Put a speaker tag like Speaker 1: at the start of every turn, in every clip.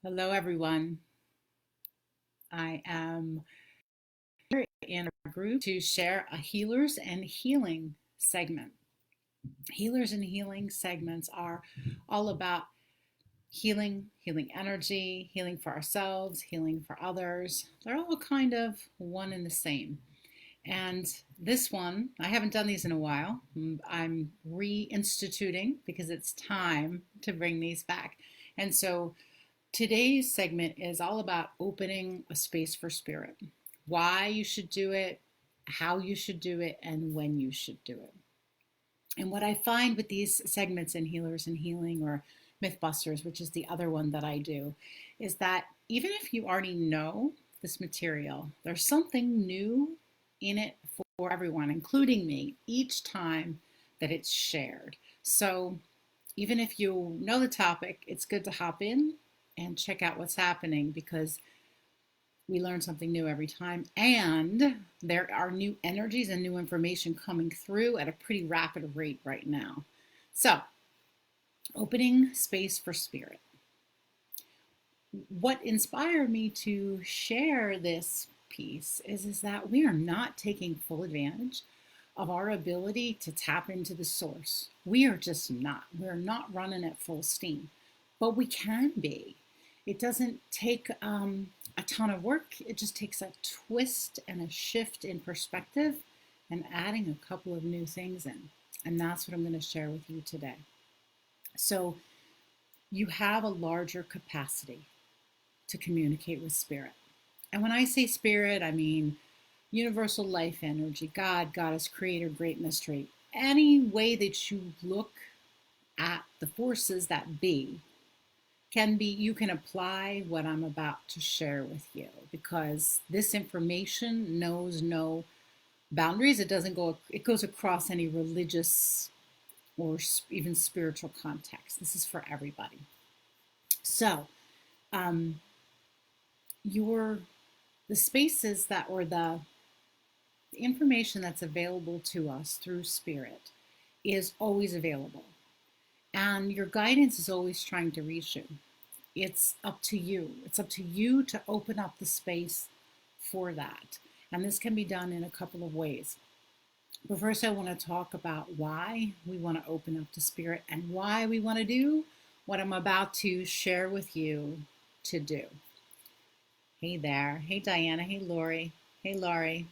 Speaker 1: Hello, everyone. I am here in our group to share a healers and healing segment. Healers and healing segments are all about healing energy, healing for ourselves, healing for others. They're all kind of one and the same. And this one, I haven't done these in a while. I'm reinstituting because it's time to bring these back. And so today's segment is all about opening a space for spirit, why you should do it, how you should do it, and when you should do it. And what I find with these segments in Healers and Healing or Mythbusters, which is the other one that I do, is that even if you already know this material, there's something new in it for everyone, including me, each time that it's shared. So even if you know the topic, it's good to hop in and check out what's happening because we learn something new every time. And there are new energies and new information coming through at a pretty rapid rate right now. So, opening space for spirit. What inspired me to share this piece is that we are not taking full advantage of our ability to tap into the source. We are just not. We're not running at full steam, but we can be. It doesn't take a ton of work. It just takes a twist and a shift in perspective and adding a couple of new things in. And that's what I'm going to share with you today. So you have a larger capacity to communicate with spirit. And when I say spirit, I mean universal life energy, God, Goddess, Creator, Great Mystery. Any way that you look at the forces that be, you can apply what I'm about to share with you because this information knows no boundaries. It goes across any religious or even spiritual context. This is for everybody. So, the spaces that, or the information that's available to us through spirit is always available. And your guidance is always trying to reach you. It's up to you. It's up to you to open up the space for that. And this can be done in a couple of ways. But first, I want to talk about why we want to open up to spirit and why we want to do what I'm about to share with you to do. Hey there. Hey, Diana. Hey, Lori. Hey, Laurie.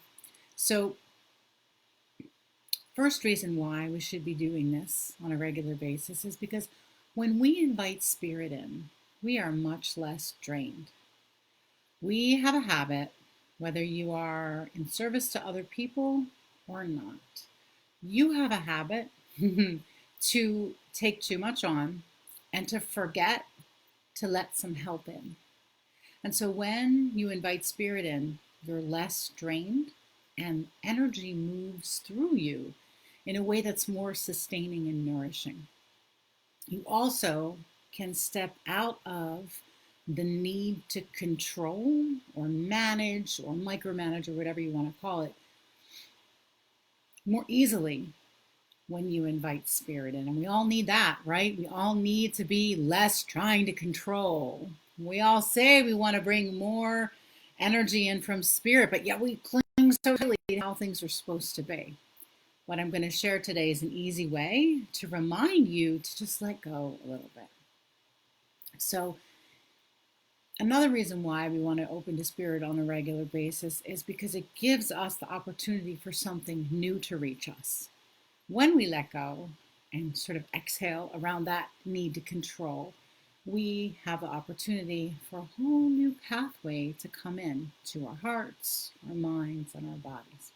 Speaker 1: So, first reason why we should be doing this on a regular basis is because when we invite spirit in, we are much less drained. We have a habit, whether you are in service to other people or not, you have a habit to take too much on and to forget to let some help in. And so when you invite spirit in, you're less drained and energy moves through you in a way that's more sustaining and nourishing. You also can step out of the need to control or manage or micromanage or whatever you want to call it more easily when you invite spirit in. And we all need that, right? We all need to be less trying to control. We all say we want to bring more energy in from spirit, but yet we cling so tightly to how things are supposed to be. What I'm going to share today is an easy way to remind you to just let go a little bit. So, another reason why we want to open to spirit on a regular basis is because it gives us the opportunity for something new to reach us. When we let go and sort of exhale around that need to control, we have the opportunity for a whole new pathway to come in to our hearts, our minds, and our bodies.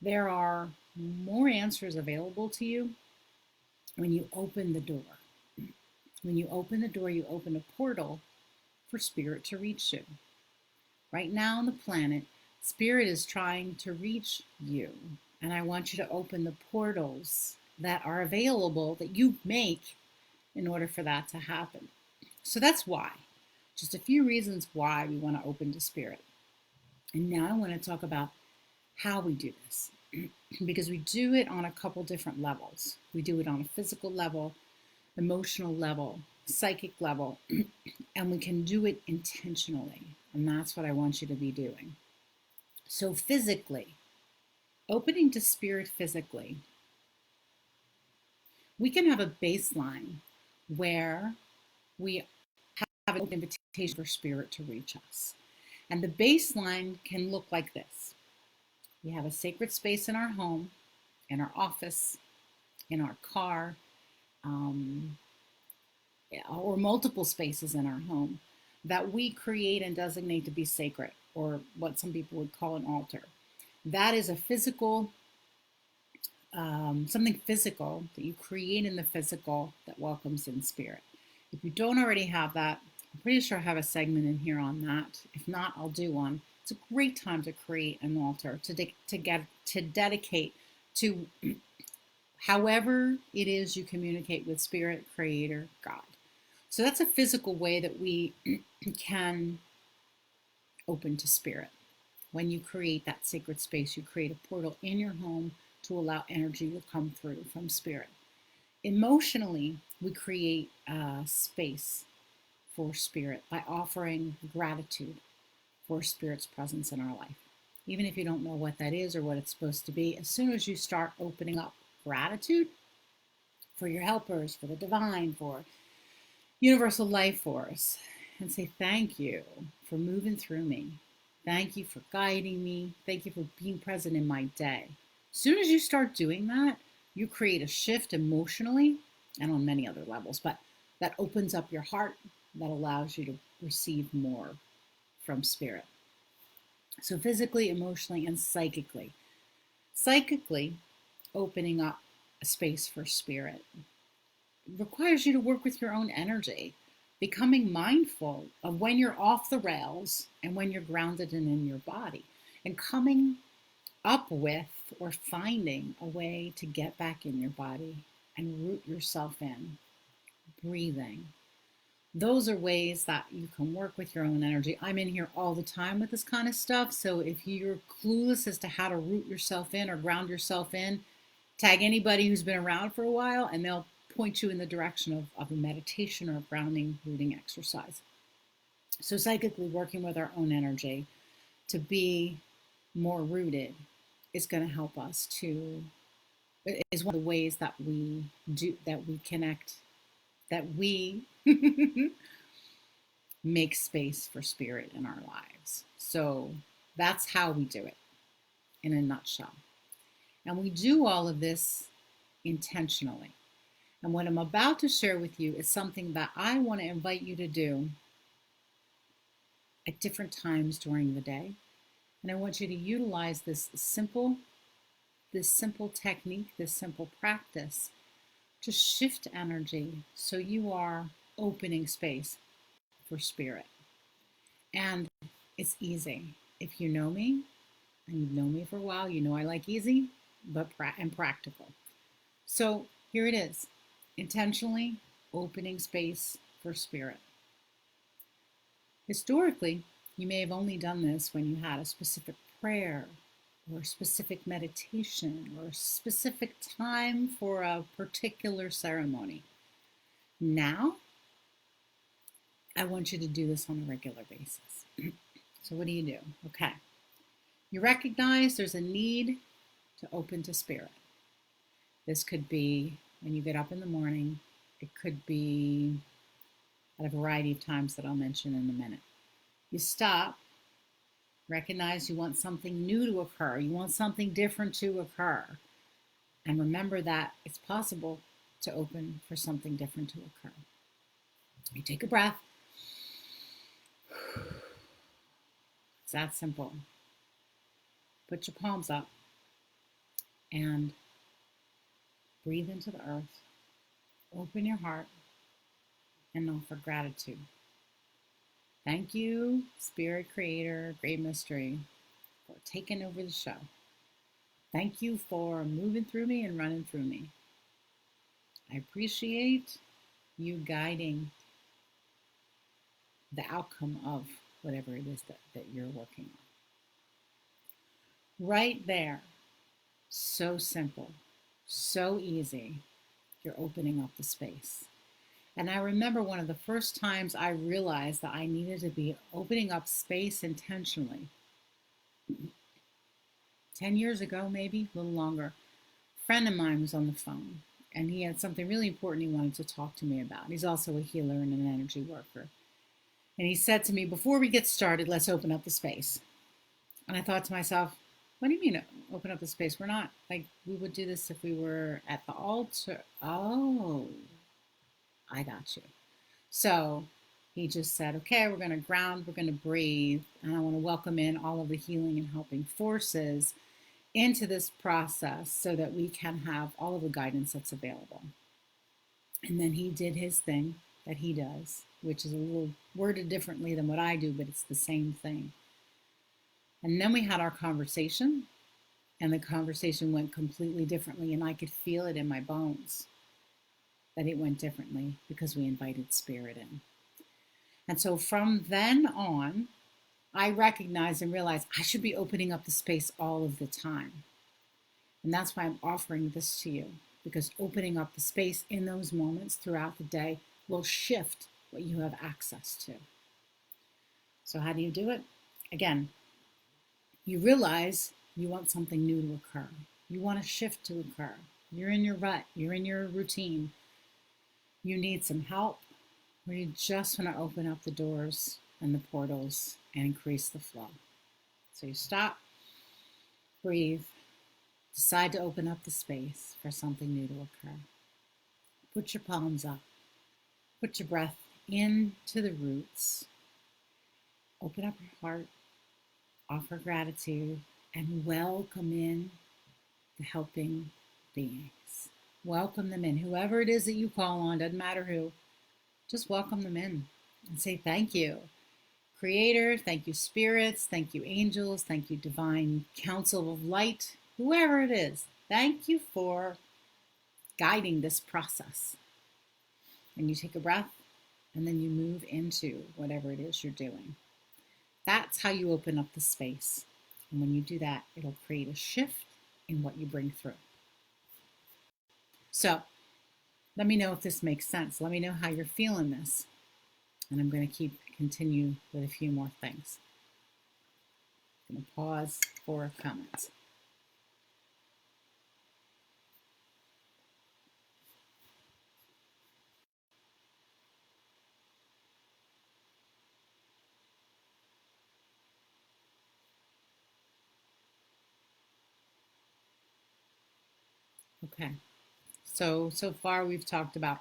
Speaker 1: There are more answers available to you when you open the door. When you open the door, you open a portal for spirit to reach you. Right now on the planet, spirit is trying to reach you. And I want you to open the portals that are available that you make in order for that to happen. So that's why. Just a few reasons why we want to open to spirit. And now I want to talk about how we do this. Because we do it on a couple different levels. We do it on a physical level, emotional level, psychic level, and we can do it intentionally. And that's what I want you to be doing. So, physically, opening to spirit physically, we can have a baseline where we have an invitation for spirit to reach us. And the baseline can look like this. We have a sacred space in our home, in our office, in our car, or multiple spaces in our home that we create and designate to be sacred, or what some people would call an altar. That is a physical, something physical that you create in the physical that welcomes in spirit. If you don't already have that, I'm pretty sure I have a segment in here on that. If not, I'll do one. It's a great time to create an altar, to dedicate to however it is you communicate with spirit, creator, God. So that's a physical way that we can open to spirit. When you create that sacred space, you create a portal in your home to allow energy to come through from spirit. Emotionally, we create a space for spirit by offering gratitude for spirit's presence in our life. Even if you don't know what that is or what it's supposed to be, as soon as you start opening up gratitude for your helpers, for the divine, for universal life force, and say thank you for moving through me. Thank you for guiding me. Thank you for being present in my day. As soon as you start doing that, you create a shift emotionally and on many other levels, but that opens up your heart, that allows you to receive more from spirit. So physically, emotionally, and psychically. Psychically, opening up a space for spirit requires you to work with your own energy, becoming mindful of when you're off the rails and when you're grounded and in your body, and coming up with or finding a way to get back in your body and root yourself in. Breathing. Those are ways that you can work with your own energy. I'm in here all the time with this kind of stuff. So if you're clueless as to how to root yourself in or ground yourself in, tag anybody who's been around for a while and they'll point you in the direction of a meditation or a grounding, rooting exercise. So psychically working with our own energy to be more rooted is going to help us to, is one of the ways that we do, that we connect, that we make space for spirit in our lives. So that's how we do it in a nutshell. And we do all of this intentionally. And what I'm about to share with you is something that I want to invite you to do at different times during the day. And I want you to utilize this simple technique, this simple practice to shift energy so you are opening space for spirit. And it's easy. If you know me, and you've known me for a while, you know I like easy, but and practical. So here it is. Intentionally opening space for spirit. Historically, you may have only done this when you had a specific prayer or a specific meditation or a specific time for a particular ceremony. Now, I want you to do this on a regular basis. So what do? Okay. You recognize there's a need to open to spirit. This could be when you get up in the morning. It could be at a variety of times that I'll mention in a minute. You stop, recognize you want something new to occur. You want something different to occur. And remember that it's possible to open for something different to occur. You take a breath. It's that simple. Put your palms up and breathe into the earth. Open your heart and offer gratitude. Thank you, Spirit Creator, Great Mystery, for taking over the show. Thank you for moving through me and running through me. I appreciate you guiding the outcome of whatever it is that you're working on. Right there, so simple, so easy, you're opening up the space. And I remember one of the first times I realized that I needed to be opening up space intentionally. 10 years ago, maybe a little longer, a friend of mine was on the phone and he had something really important he wanted to talk to me about. He's also a healer and an energy worker. And he said to me, before we get started, let's open up the space. And I thought to myself, what do you mean open up the space? We're not like we would do this if we were at the altar. Oh, I got you. So he just said, okay, we're going to ground, we're going to breathe, and I want to welcome in all of the healing and helping forces into this process so that we can have all of the guidance that's available. And then he did his thing that he does, which is a little worded differently than what I do, but it's the same thing. And then we had our conversation, and the conversation went completely differently, and I could feel it in my bones that it went differently because we invited spirit in. And so from then on, I recognized and realized I should be opening up the space all of the time. And that's why I'm offering this to you, because opening up the space in those moments throughout the day will shift what you have access to. So how do you do it? Again, you realize you want something new to occur. You want a shift to occur. You're in your rut. You're in your routine. You need some help, or you just want to open up the doors and the portals and increase the flow. So you stop, breathe, decide to open up the space for something new to occur. Put your palms up. Put your breath into the roots. Open up your heart. Offer gratitude and welcome in the helping beings. Welcome them in. Whoever it is that you call on, doesn't matter who, just welcome them in and say thank you. Creator, thank you spirits, thank you angels, thank you divine council of light, whoever it is, thank you for guiding this process. And you take a breath and then you move into whatever it is you're doing. That's how you open up the space. And when you do that, it'll create a shift in what you bring through. So let me know if this makes sense. Let me know how you're feeling this. And I'm going to continue with a few more things. I'm going to pause for comments. Okay. So far we've talked about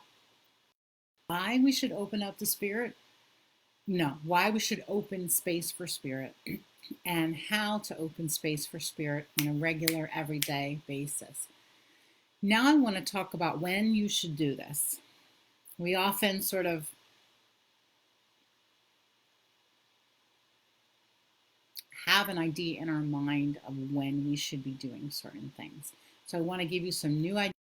Speaker 1: why we should open up the spirit. No, why we should open space for spirit and how to open space for spirit on a regular, everyday basis. Now I want to talk about when you should do this. We often sort of have an idea in our mind of when we should be doing certain things. So I want to give you some new ideas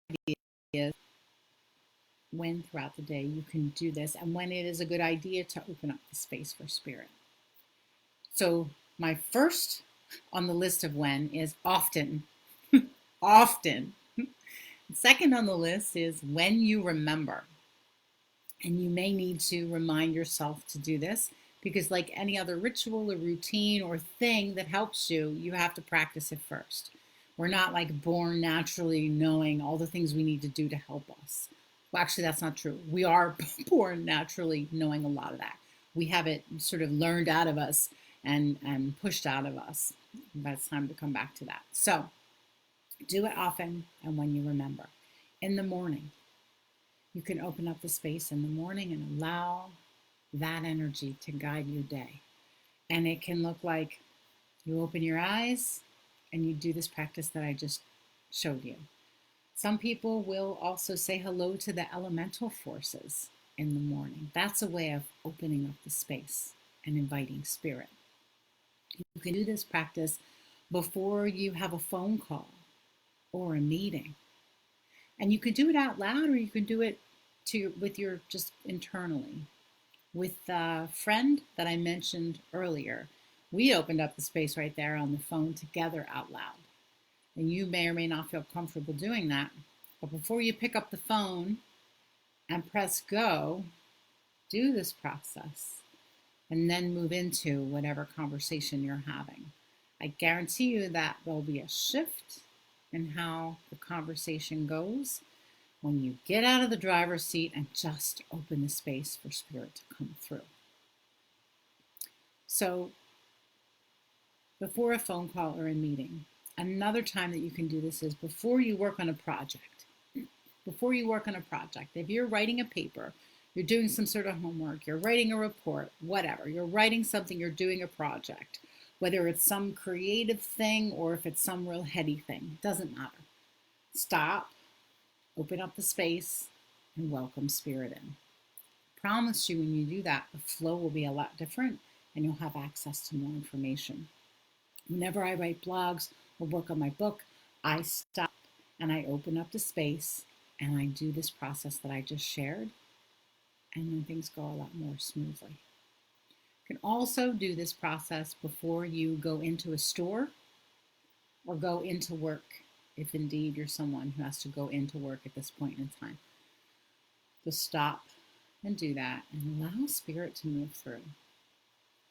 Speaker 1: when throughout the day you can do this and when it is a good idea to open up the space for spirit. So my first on the list of when is often. Often. Second on the list is when you remember. And you may need to remind yourself to do this because like any other ritual or routine or thing that helps you, you have to practice it first. We're not like born naturally knowing all the things we need to do to help us. Well, actually, that's not true. We are born naturally knowing a lot of that. We have it sort of learned out of us and pushed out of us. But it's time to come back to that. So do it often and when you remember. In the morning, you can open up the space in the morning and allow that energy to guide your day. And it can look like you open your eyes and you do this practice that I just showed you. Some people will also say hello to the elemental forces in the morning. That's a way of opening up the space and inviting spirit. You can do this practice before you have a phone call or a meeting. And you can do it out loud or you can do it with your just internally. With the friend that I mentioned earlier, we opened up the space right there on the phone together out loud. And you may or may not feel comfortable doing that. But before you pick up the phone and press go, do this process, and then move into whatever conversation you're having. I guarantee you that there'll be a shift in how the conversation goes when you get out of the driver's seat and just open the space for spirit to come through. So, before a phone call or a meeting, another time that you can do this is before you work on a project. Before you work on a project, if you're writing a paper, you're doing some sort of homework, you're writing a report, whatever, you're writing something, you're doing a project, whether it's some creative thing or if it's some real heady thing, doesn't matter. Stop, open up the space, and welcome spirit in. I promise you, when you do that, the flow will be a lot different and you'll have access to more information. Whenever I write blogs or work on my book, I stop and I open up the space and I do this process that I just shared, and then things go a lot more smoothly. You can also do this process before you go into a store or go into work, if indeed you're someone who has to go into work at this point in time. Just stop and do that and allow spirit to move through.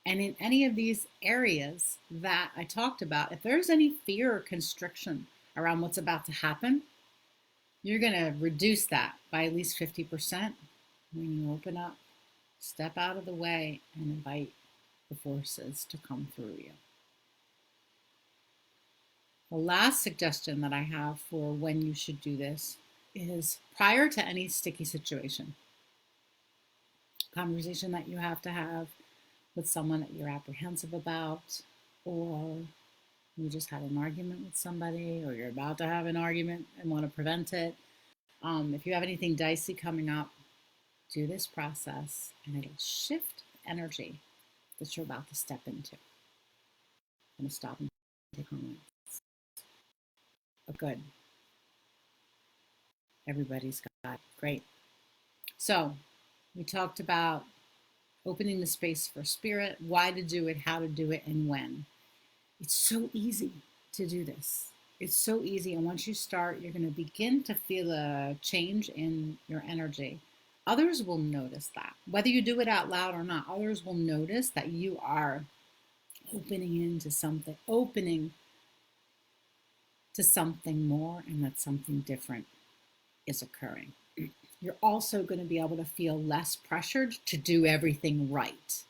Speaker 1: And in any of these areas that I talked about, if there's any fear or constriction around what's about to happen, you're going to reduce that by at least 50% when you open up, step out of the way, and invite the forces to come through you. The last suggestion that I have for when you should do this is prior to any sticky situation, conversation that you have to have with someone that you're apprehensive about, or you just had an argument with somebody, or you're about to have an argument and want to prevent it. If you have anything dicey coming up, do this process and it'll shift the energy that you're about to step into. I'm going to stop and take comments. Oh, good. Everybody's got it. Great. So we talked about opening the space for spirit, why to do it, how to do it, and when. It's so easy to do this. It's so easy. And once you start, you're going to begin to feel a change in your energy. Others will notice that. Whether you do it out loud or not, others will notice that you are opening into something, opening to something more, and that something different is occurring. You're also going to be able to feel less pressured to do everything right.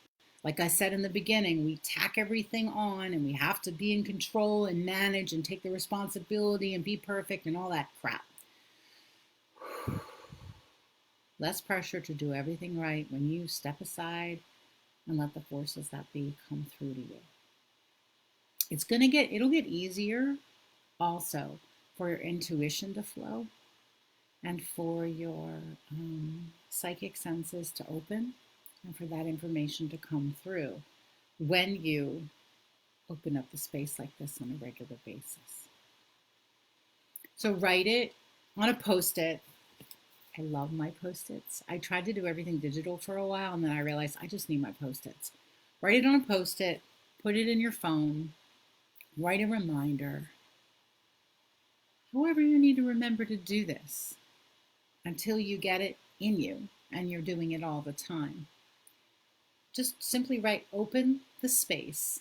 Speaker 1: Like I said in the beginning, we tack everything on and we have to be in control and manage and take the responsibility and be perfect and all that crap. Less pressure to do everything right when you step aside and let the forces that be come through to you. It'll get easier also for your intuition to flow and for your psychic senses to open and for that information to come through when you open up the space like this on a regular basis. So write it on a Post-it. I love my Post-its. I tried to do everything digital for a while, and then I realized I just need my Post-its. Write it on a Post-it, put it in your phone, write a reminder. However you need to remember to do this until you get it in you and you're doing it all the time. Just simply write open the space,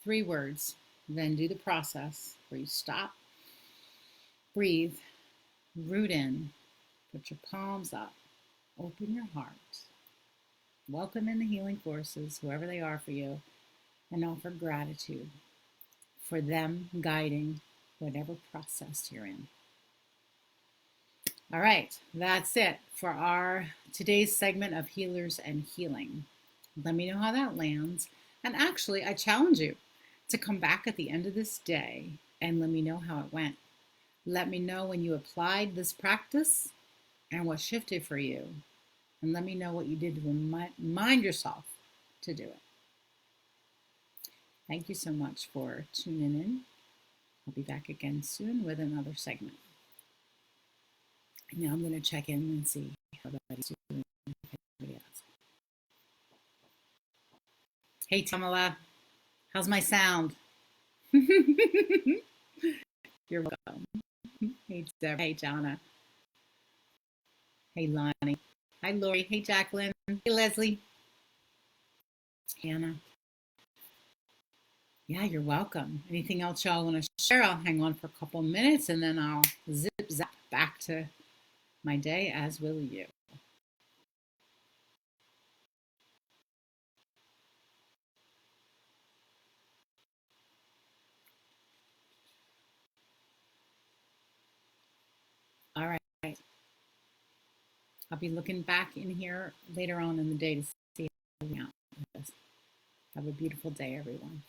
Speaker 1: 3 words, then do the process where you stop, breathe, root in, put your palms up, open your heart, welcome in the healing forces, whoever they are for you, and offer gratitude for them guiding whatever process you're in. All right, that's it for our today's segment of Healers and Healing. Let me know how that lands. And actually, I challenge you to come back at the end of this day and let me know how it went. Let me know when you applied this practice and what shifted for you. And let me know what you did to remind yourself to do it. Thank you so much for tuning in. I'll be back again soon with another segment. Now I'm going to check in and see how everybody's doing. Hey, Tamala. How's my sound? You're welcome. Hey, Deb. Hey, Jana. Hey, Lonnie. Hi, Lori. Hey, Jacqueline. Hey, Leslie. Hannah. Yeah, you're welcome. Anything else y'all want to share? I'll hang on for a couple minutes and then I'll zip zap back to my day, as will you. All right. I'll be looking back in here later on in the day to see how we out with this. Have a beautiful day, everyone.